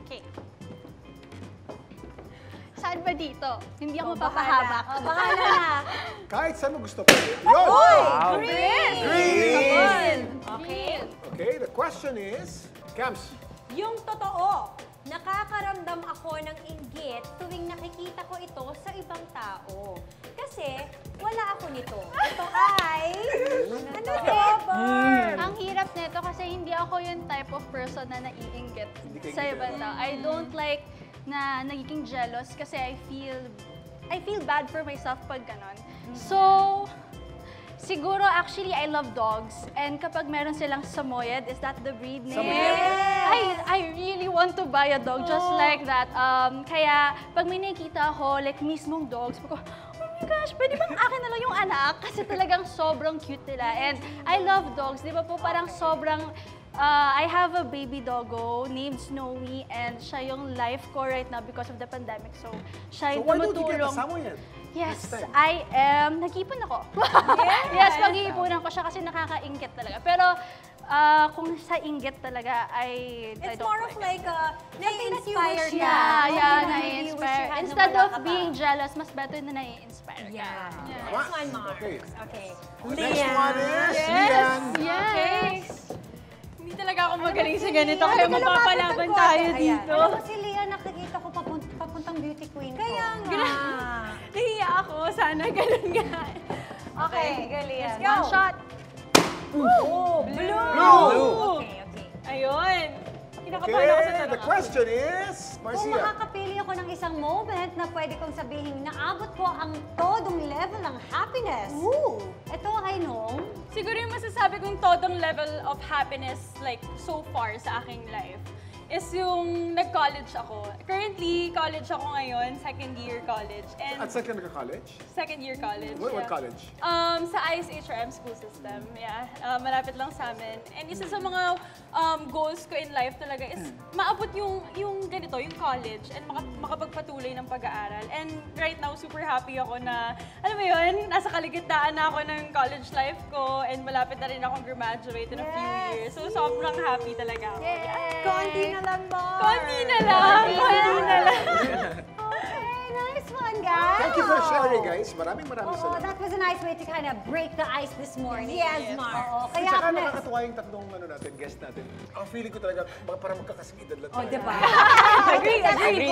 Okay. Saan ba dito? Hindi ako Bahala. mapapahabak. Bahala na. Kahit saan mo gusto pa. Yun! Wow. Green! Okay. Okay, the question is, Cams, Yung totoo, nakakaramdam ako ng inggit tuwing nakikita ko ito sa ibang tao. Kasi wala ako nito. Ito ay... ano ito? Ang hirap nito kasi hindi ako yung type of person na naiinggit sa ibang tao. I don't like na nagiging jealous kasi I feel bad for myself pag ganon. So, siguro actually I love dogs and kapag meron silang Samoyed, is that the breed name? I really want to buy a dog just like that. Kaya pag may nakikita ako, like mismong dogs, oh my gosh, pwede bang akin na lang yung anak? Kasi talagang sobrang cute nila. And I love dogs. Di ba po parang sobrang... I have a baby doggo named Snowy and siya yung life ko right now because of the pandemic. So, siya yung why don't you get tumutulong. a Samoyed? Yes, I am. Nag-ipon ako. Yes, pag-iipunan ko siya kasi nakaka-inggit talaga. Pero kung sa inggit talaga, I It's don't more of like a nai-inspire ka. Yeah, nai-inspire. Instead of being jealous, mas better na nai-inspire ka. Yeah. Tama? Next one, Mars. Okay. Okay. Next one is Lian. Yes. Hindi talaga ako magaling sa ganito, kaya mapapalaban tayo dito. Alam mo si Leah, nakikita ko papuntang beauty queen ko. Kaya nga. Nahiya ako, sana ganun nga. Okay, go Leah. Let's go. One shot. Oh, blue. Blue. Okay, okay. Ayun. Kinakabahan ako sa Okay, the tanong. question is, Kung Marcia. makakapili ako ng isang moment na pwede kong sabihin, naabot ko ang todong level ng happiness. Ito ay nung... Siguro yung masasabi kong todong level of happiness like so far sa aking life is yung nag-college ako. Currently, college ako ngayon, second year college. And At second ka college? second year college. What yeah. college? Sa ISHRM school system, yeah. Malapit lang sa amin. And isa sa mga goals ko in life talaga is maabot yung ganito, yung college, and makapagpatuloy ng pag-aaral. And right now, super happy ako na, alam mo yun, nasa kaligtaan na ako ng college life ko, and malapit na rin akong graduate in a few years. So, sobrang happy talaga ako. Yeah. Konti na lang ba? Konti na lang! Konti na lang! Okay, nice one, guys. Thank you for sharing, guys. Maraming Oo, salamat. that was a nice way to kind of break the ice this morning. Yes, Mars. Oo, Kaya kaya saka next. nakakatuwa yung tatlong guest natin. Ang feeling ko talaga, parang magkakasing edad lang Oh, tayo. diba? Agree, agree.